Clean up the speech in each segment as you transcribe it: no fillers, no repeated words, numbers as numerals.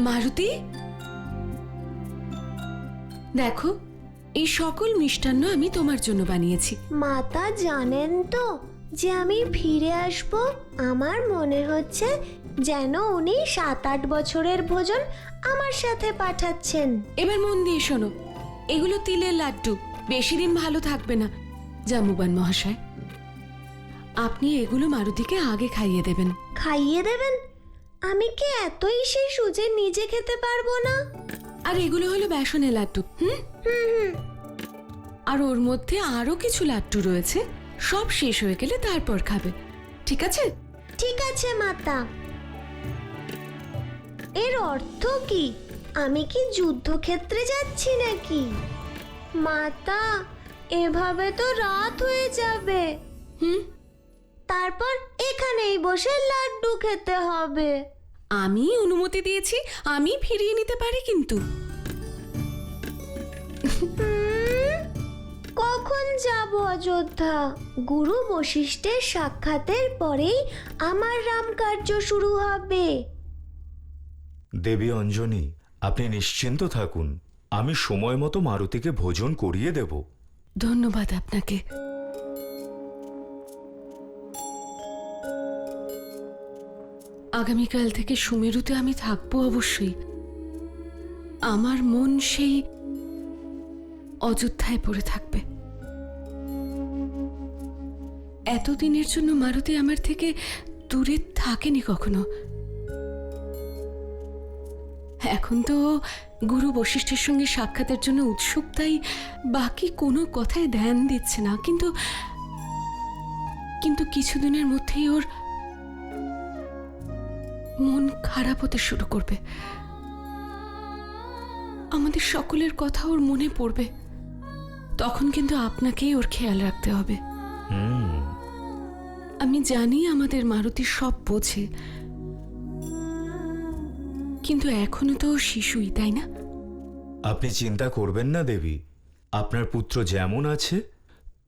মারুতি, দেখো এই সকল মিষ্টান্ন আমি তোমার জন্য বানিয়েছি। মাতা জানেন তো যে আমি ফিরে আসব? আমার মনে হচ্ছে যেন উনি 7-8 বছরের ভোজন আমার সাথে পাঠাচ্ছেন। এবার মন দিয়ে শোনো, এগুলো তিলের লাড্ডু, বেশি দিন ভালো থাকবে না। জাম্বুবান মহাশয়, আপনি এগুলো মারুতিকে আগে খাইয়ে দেবেন। খাইয়ে দেবেন? আমি কি এতই সেই সুজে নিজে খেতে পারবো না? আর এগুলো হলো বেসনের লাড্ডু। আর ওর মধ্যে আরো কিছু লাড্ডু রয়েছে, সব শেষ হয়ে গেলে তারপর খাবে, ঠিক আছে? ঠিক আছে মাতা। এর অর্থ কি? আমি কি যুদ্ধক্ষেত্রে যাচ্ছি নাকি? মাতা, এভাবে তো রাত হয়ে যাবে। তারপর এখানেই বসে লাড্ডু খেতে হবে। আমি অনুমতি দিয়েছি, আমি ফিরিয়ে নিতে পারি, কিন্তু কখন যাব অযোধ্যা? গুরু বশিষ্ঠের সাক্ষাতের পরেই আমার রামকার্য শুরু হবে। দেবী অঞ্জনী, আপনি নিশ্চিন্ত থাকুন, আমি সময় মতো মারুতিকে ভোজন করিয়ে দেব। ধন্যবাদ আপনাকে। আগামীকাল থেকে সুমেরুতে আমি থাকবো অবশ্যই। আমার মন সেই অযোধ্যায় পড়ে থাকবে। এতদিনের জন্য মারুতি আমার থেকে দূরে থাকেনি কখনো। এখন তো গুরু বশিষ্ঠের সঙ্গে সাক্ষাতের জন্য উৎসুক, তাই বাকি কোনো কথায় ধ্যান দিচ্ছে না। কিন্তু কিছুদিনের মধ্যেই ওর মন খারাপ হতে শুরু করবে। আমাদের সকলের কথা ওর মনে পড়বে। তখন কিন্তু আপনাকেই ওর খেয়াল রাখতে হবে। আমি জানি আমাদের মারুতি সব বোঝে, কিন্তু এখনো তো শিশুই, তাই না? আপনি চিন্তা করবেন না দেবী, আপনার পুত্র যেমন আছে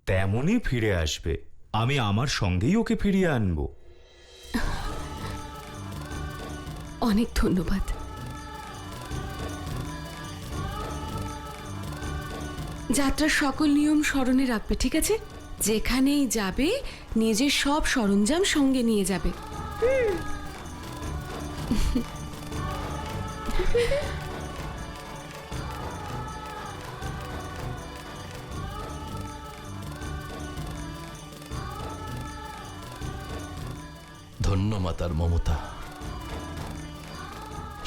তেমনই ফিরে আসবে। আমি আমার সঙ্গেই ওকে ফিরিয়ে আনবো। অনেক ধন্যবাদ। যাত্রার সকল নিয়ম স্মরণে রাখবে, ঠিক আছে? যেখানেই যাবে নিজের সব সরঞ্জাম সঙ্গে নিয়ে যাবে। ধন্য মাতার মমতা।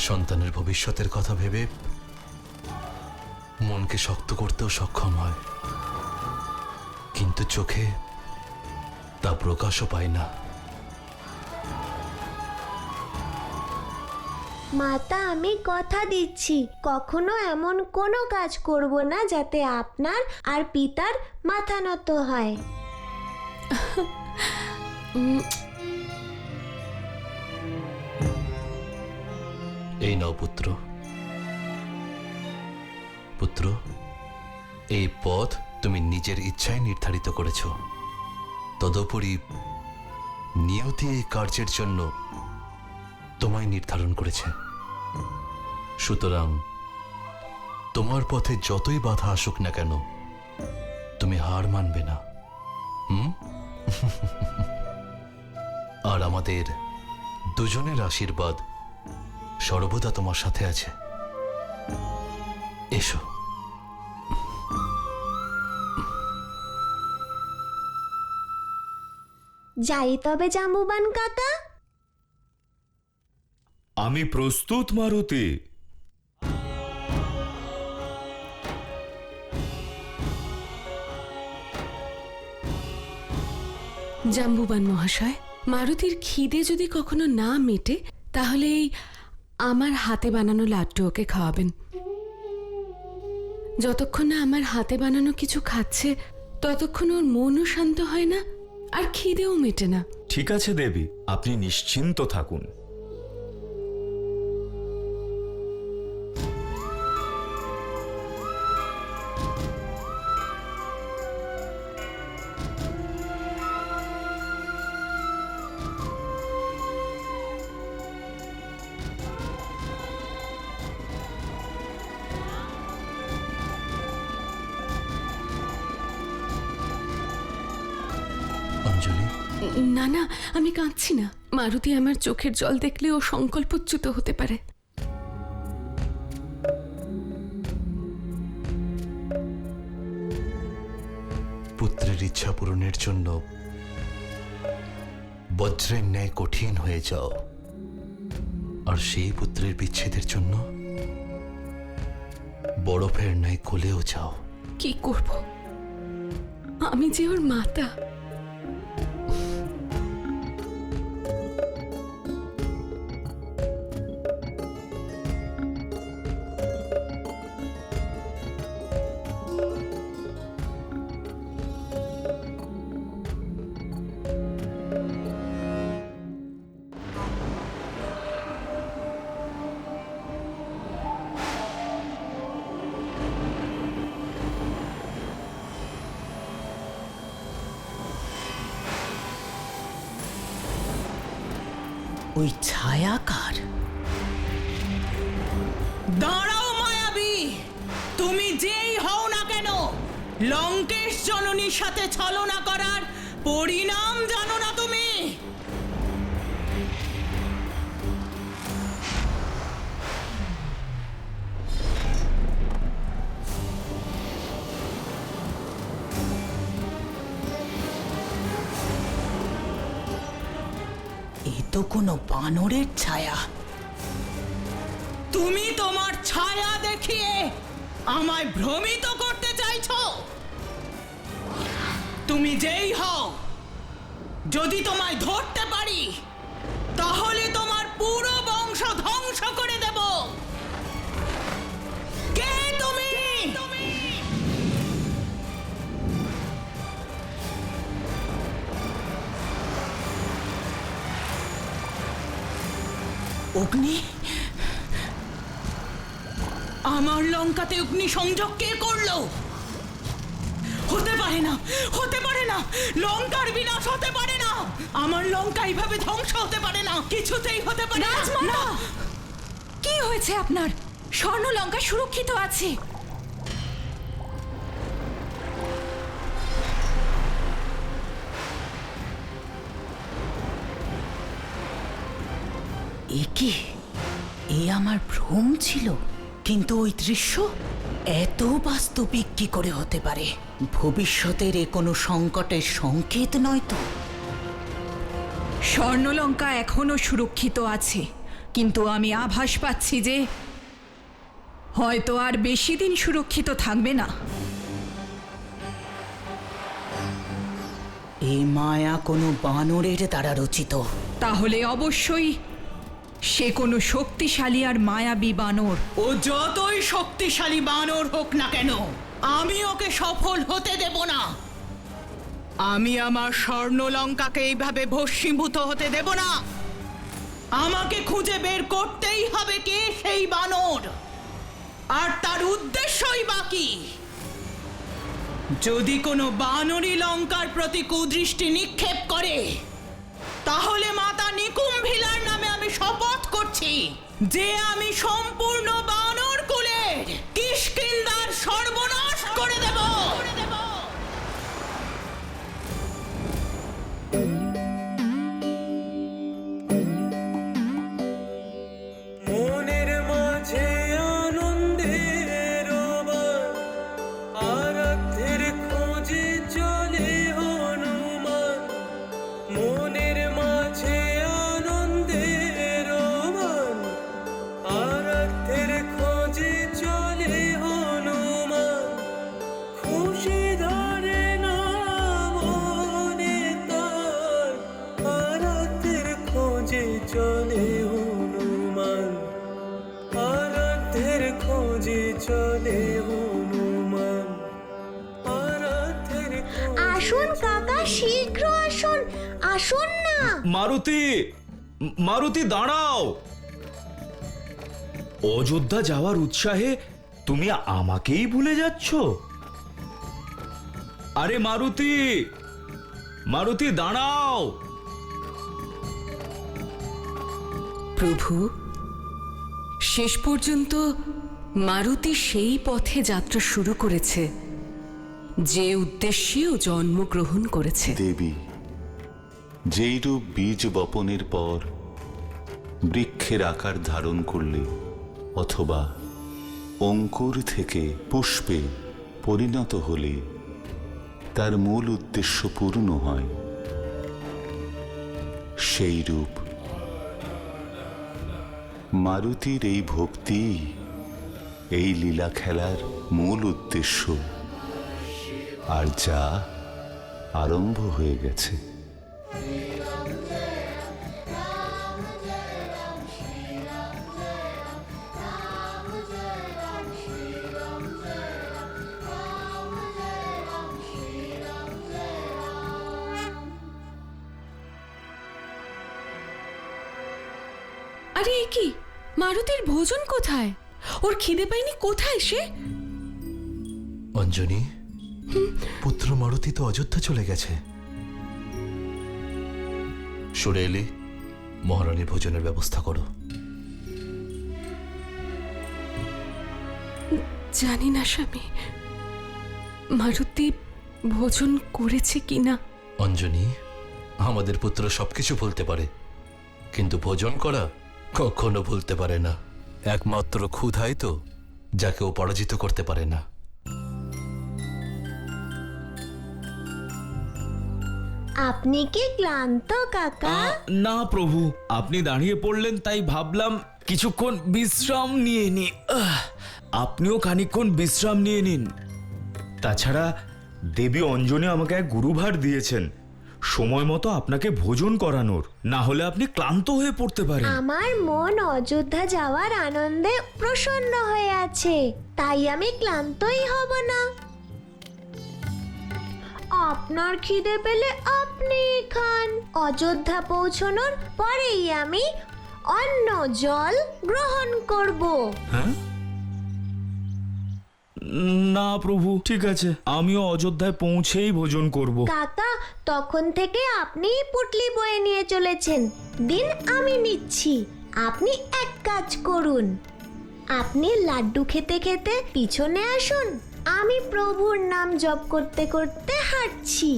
সন্তানের ভবিষ্যতের কথা ভেবে মনকে শক্ত করতেও সক্ষম হয়, কিন্তু চোখে তা প্রকাশও পায় না। মাতা, আমি কথা দিচ্ছি কখনো এমন কোনো কাজ করব না যাতে আপনার আর পিতার মাথা নত হয়। এই নাও পুত্র। পুত্র, এই পথ তুমি নিজের ইচ্ছায় নির্ধারিত করেছ। তদুপরি নিয়তি এই কার্যের জন্য তোমায় নির্ধারণ করেছে। সুতরাং তোমার পথে যতই বাধা আসুক না কেন, তুমি হার মানবে না। আর আমাদের দুজনের আশীর্বাদ সর্বদা তোমার সাথে আছে। এসো। যাই তবে জাম্বুবান কাকা। আমি প্রস্তুত মারুতি। জাম্বুবান মহাশয়, মারুতির খিদে যদি কখনো না মেটে তাহলে এই আমার হাতে বানানো লাড্ডু ওকে খাওয়াবেন। যতক্ষণ না আমার হাতে বানানো কিছু খাচ্ছে ততক্ষণ ওর মনও শান্ত হয় না, আর খিদেও মেটে না। ঠিক আছে দেবী, আপনি নিশ্চিন্ত থাকুন। না না, আমি কাঁদছি না। মারুতি আমার চোখের জল দেখলে ও সংকল্পচ্যুত হতে পারে। পুত্রের ইচ্ছা পূরণের জন্য বজ্রের ন্যায় কঠিন হয়ে যাও, আর সেই পুত্রের বিচ্ছেদের জন্য বরফের ন্যায় গলেও যাও। কি করব? আমি যে ওর মাতা। ওই ছায়াকার? দাঁড়াও মায়াবী, তুমি যেই হও না কেন, লঙ্কেশ জননীর সাথে ছলনা করার পরিণাম জানো না তুমি? এ তো কোনো বানরের ছায়া। তুমি তোমার ছায়া দেখিয়ে আমায় ভ্রমিত করতে চাইছো? তুমি যেই হও, যদি তোমায় ধরতে পারি তাহলে তোমার পুরো বংশ ধ্বংস করে দেব। কে তুমি? অগ্নি? আমার লঙ্কাতে অগ্নি সংযোগ কে করলো? হতে পারে না, হতে পারে না, লঙ্কার বিনাশ হতে পারে না, আমার লঙ্কা এইভাবে ধ্বংস হতে পারে না, কিছুতেই হতে পারে না। না, কি হয়েছে আপনার? স্বর্ণলঙ্কা সুরক্ষিত আছে। এ কি? এ আমার ভ্রম ছিল, কিন্তু ওই দৃশ্য এত বাস্তবিক কি করে হতে পারে? ভবিষ্যতের এ কোনো সংকটের সংকেত নয় তো? স্বর্ণলঙ্কা এখনো সুরক্ষিত আছে, কিন্তু আমি আভাস পাচ্ছি যে হয়তো আর বেশি দিন সুরক্ষিত থাকবে না। এ মায়া কোনো বানরের দ্বারা রচিত। তাহলে অবশ্যই সে কোনো শক্তিশালী আর মায়াবী বানর। ও যতই শক্তিশালী বানর হোক না কেন, আমি ওকে সফল হতে দেব না। আমি আমার স্বর্ণলঙ্কাকে এইভাবে ভস্মীভূত হতে দেব না। আমাকে খুঁজে বের করতেই হবে কে সেই বানর, আর তার উদ্দেশ্যই বাকি। যদি কোনো বানরই লঙ্কার প্রতি কুদৃষ্টি নিক্ষেপ করে, তাহলে মাতা নিকুম্ভিলার নামে আমি শপথ করছি যে আমি সম্পূর্ণ বানর কুলের কিষ্কিন্ধার সর্বনাশ করে দেব। মনের মাঝে আনন্দের বান, আরাধ্যের খোঁজে চলে হনুমান। মনের মাঝে আনন্দের বান, আরাধ্যের খোঁজে চলে হনুমান। খুশি ধরে না মনে তার, আরাধ্যের খোঁজে চলে হনুমান। আরাধ্যের খোঁজে চলে হনুমান। আরাধ্যের আসুন কাকা, শীঘ্র আসুন, আসুন না। মারুতি, মারুতি দাঁড়াও। অযোধ্যা যাওয়ার উৎসাহে তুমি আমাকেই ভুলে যাচ্ছ? আরে মারুতি, মারুতি দাঁড়াও। প্রভু, শেষ পর্যন্ত মারুতি সেই পথে যাত্রা শুরু করেছে যে উদ্দেশ্যে ও জন্মগ্রহণ করেছে। দেবী, যেইরূপ বীজ বপনের পর বৃক্ষের আকার ধারণ করলে অথবা অঙ্কুর থেকে পুষ্পে পরিণত হলে তার মূল উদ্দেশ্য পূর্ণ হয়, সেই রূপ মারুতির এই ভক্তি এই লীলা খেলার মূল উদ্দেশ্য, আর যা আরম্ভ হয়ে গেছে। আরে এ কি, মারুতির ভোজন কোথায়? ওর খিদে পায়নি? কোথায় সে? অঞ্জনী, পুত্র মারুতি তো অযোধ্যা চলে গেছে। সরে এলি, মহারানীর ভোজনের ব্যবস্থা করো। জানি না স্বামী, মারুতি ভোজন করেছে কিনা। অঞ্জনী, আমাদের পুত্র সবকিছু ভুলতে পারে, কিন্তু ভোজন করা কখনো ভুলতে পারে না। একমাত্র ক্ষুধাই তো যাকে ও পরাজিত করতে পারে না। আপনি কি ক্লান্ত কাকা? না প্রভু, আপনি দাঁড়িয়ে পড়লেন তাই ভাবলাম কিছুক্ষণ বিশ্রাম নিয়ে নি। আপনিও খানিকক্ষণ বিশ্রাম নিয়ে নিন। তাছাড়া দেবী অঞ্জনী আমাকে এক গুরুভার দিয়েছেন সময় মতো আপনাকে ভোজন করানোর, না হলে আপনি ক্লান্ত হয়ে পড়তে পারেন। আমার মন অযোধ্যা যাওয়ার আনন্দে প্রসন্ন হয়ে আছে, তাই আমি ক্লান্তই হব না। আপনার খিদে পেলে আপনি খান। অযোধ্যা পৌঁছানোর পরেই আমি অন্ন জল গ্রহণ করব। হ্যাঁ? না প্রভু, ঠিক আছে, আমিও অযোধ্যায় পৌঁছেই ভোজন করব। কাকা, তখন থেকে আপনি পুটলি বয়ে নিয়ে চলেছেন, দিন আমি নিচ্ছি। আপনি এক কাজ করুন, আপনি লাড্ডু খেতে খেতে পিছনে আসুন, আমি প্রভুর নাম জপ করতে করতে হাঁটছি।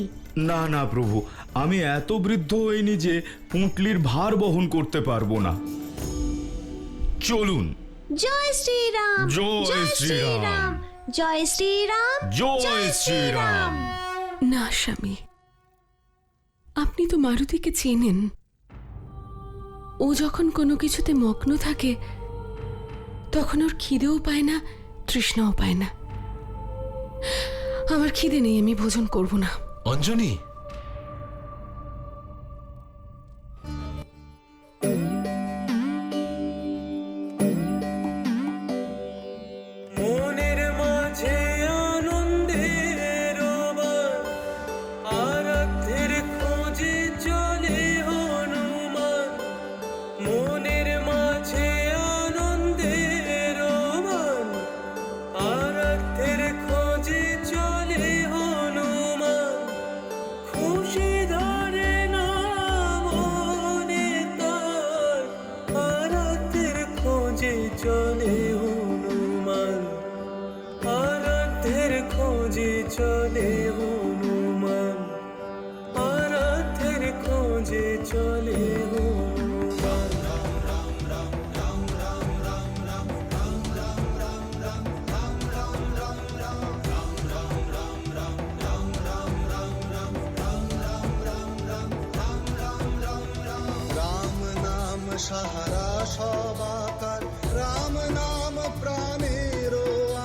না না প্রভু, আমি এত বৃদ্ধ হইনি যে পুঁটলির ভার বহন করতে পারবো না। চলুন। জয় শ্রীরাম, জয় শ্রীরাম, জয় শ্রীরাম, জয় শ্রীরাম। না স্বামী, আপনি তো মারুতিকে চেনেন। ও যখন কোনো কিছুতে মগ্ন থাকে তখন ওর খিদেও পায় না, তৃষ্ণাও পায় না। আমার খিদে নেই, আমি ভোজন করব না। অঞ্জনী, মনের মাঝে আনন্দের বান, আরাধ্যের খোঁজে চলে হনুমান। মনের মাঝে আনন্দের বান, আরাধ্যের খোঁজে চলে হনুমান। খুশি ধরে না মনে তার, আরাধ্যের খোঁজে চলে হনুমান। আরাধ্যের খোঁজে চলে হনুমান, আরাধ্যের খোঁজে চলে হনুমান। রাম নাম সাহারা সবাকার, রাম নাম প্রাণের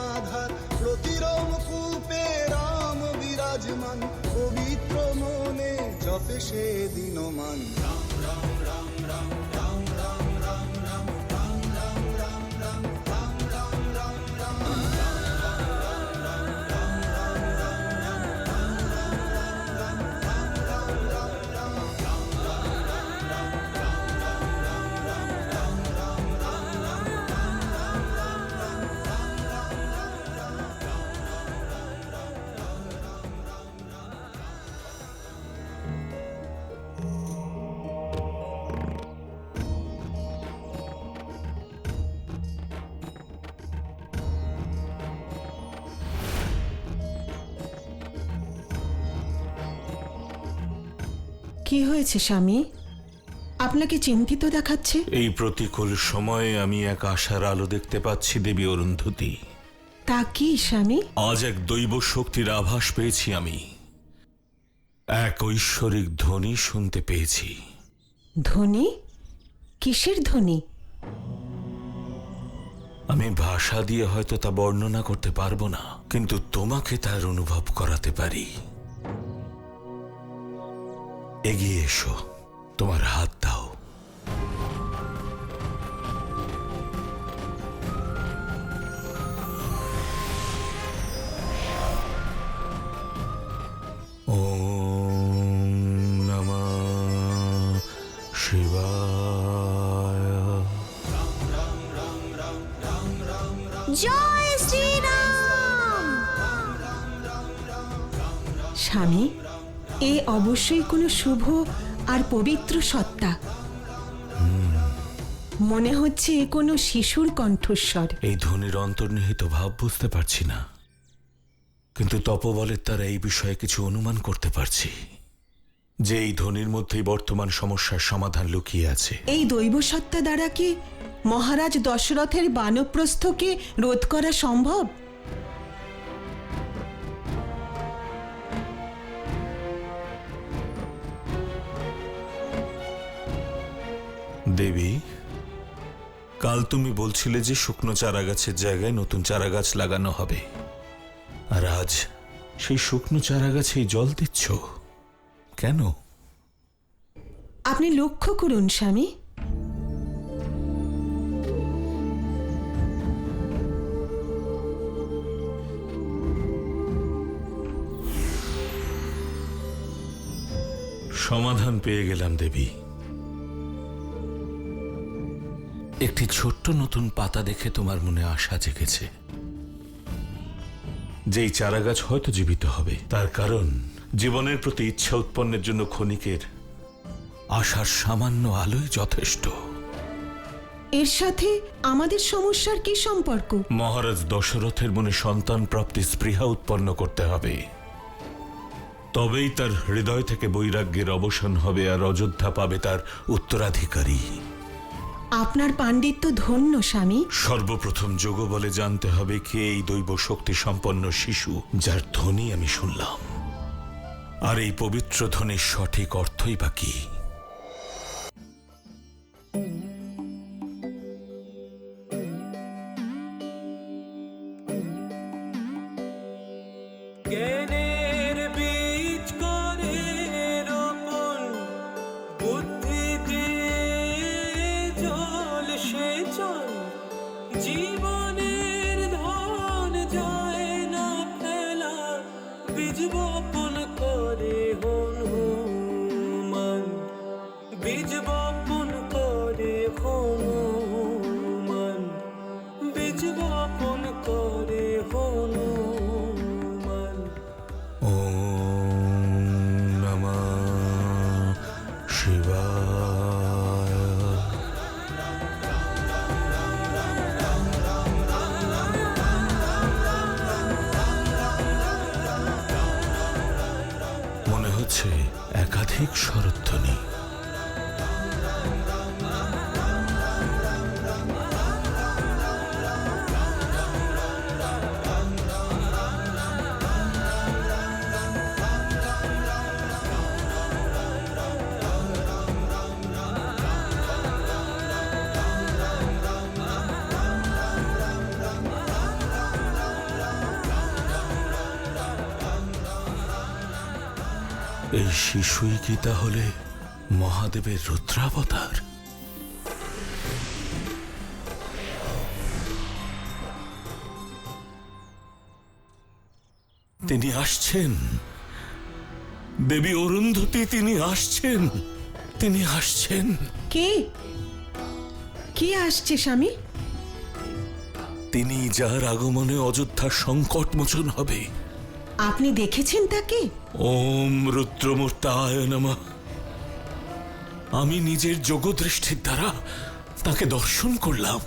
আধার। প্রতিরোম কূপে রাম বিরাজমান, পবিত্র মনে জপে সে দিনমান। রাম রাম রাম রাম রাম রাম রাম রাম রাম রাম রাম রাম রাম রাম রাম রাম কি হয়েছে স্বামী? আপনাকে চিন্তিত দেখাচ্ছে। এই প্রতিকূল সময়ে আমি এক আশার আলো দেখতে পাচ্ছি দেবী অরুন্ধতী। তা কি স্বামী? আজ এক দৈব শক্তির আভাস পেয়েছি আমি। এক ঐশ্বরিক ধ্বনি শুনতে পেয়েছি। ধ্বনি? কিসের ধ্বনি? আমি ভাষা দিয়ে হয়তো তা বর্ণনা করতে পারবো না, কিন্তু তোমাকে তার অনুভব করাতে পারি। এগিয়ে এসো, তোমার হাত দাও। ওম নমঃ শিবায়। জয় শ্রীরাম। স্বামী, এ অবশ্যই কোনো শুভ আর পবিত্র সত্তা। মনে হচ্ছে এ কোনো শিশুর কণ্ঠস্বর। এই ধ্বনির অন্তর্নিহিত ভাব বুঝতে পারছি না, কিন্তু তপবলের দ্বারা এই বিষয়ে কিছু অনুমান করতে পারছি যে এই ধ্বনির মধ্যেই বর্তমান সমস্যার সমাধান লুকিয়ে আছে। এই দৈব সত্তা দ্বারা কি মহারাজ দশরথের বানপ্রস্থকে রোধ করা সম্ভব? দেবী, কাল তুমি বলছিলে যে শুকনো চারা গাছের জায়গায় নতুন চারা গাছ লাগানো হবে, আর আজ সেই শুকনো চারা গাছেই জল দিচ্ছ কেন? আপনি লক্ষ্য করুন স্বামী, সমাধান পেয়ে গেলাম দেবী। একটি ছোট্ট নতুন পাতা দেখে তোমার মনে আশা জেগেছে। যেই চারাগাছ হয়তো জীবিত হবে, তার কারণ জীবনের প্রতি ইচ্ছা উৎপন্নের জন্য ক্ষণিকের আশার সামান্য আলোই যথেষ্ট। এর সাথে আমাদের সমস্যার কি সম্পর্ক? মহারাজ দশরথের মনে সন্তান প্রাপ্তির স্পৃহা উৎপন্ন করতে হবে, তবেই তার হৃদয় থেকে বৈরাগ্যের অবসান হবে আর অযোধ্যা পাবে তার উত্তরাধিকারী। আপনার পাণ্ডিত্য ধন্য স্বামী। সর্বপ্রথম যোগ বলে জানতে হবে কে এই দৈব শক্তি সম্পন্ন শিশু যার ধ্বনি আমি শুনলাম, আর এই পবিত্র ধ্বনির সঠিক অর্থই বা কি। জ্ঞানের বীজ করে রোপণ, বুদ্ধি দিয়ে জল সেচন, জীবনের ধন যায় না ফেলা, বীজ বপন করে হনুমান, বীজ বপন করে হনুমান, বীজ বপন করে হনুমান। ওম নমঃ শিবায়। মনে হচ্ছে একাধিক স্বরধ্বনি। এই শিশুই কি তাহলে মহাদেবের রুদ্রাবতার? তিনি আসছেন, দেবী অরুন্ধতী, তিনি আসছেন, তিনি আসছেন। কে? কে আসছে স্বামী? তিনি যার আগমনে অযোধ্যার সংকট মোচন হবে। আপনি দেখেছেন তাকে? ওম রুদ্রমূর্তায় নমঃ। আমি নিজের যোগদৃষ্টির দ্বারা তাকে দর্শন করলাম।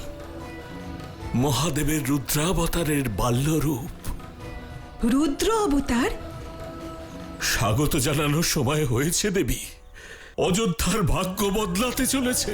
মহাদেবের রুদ্রাবতারের বাল্যরূপ। রুদ্র অবতার? স্বাগত জানানোর সময় হয়েছে দেবী। অযোধ্যার ভাগ্য বদলাতে চলেছে।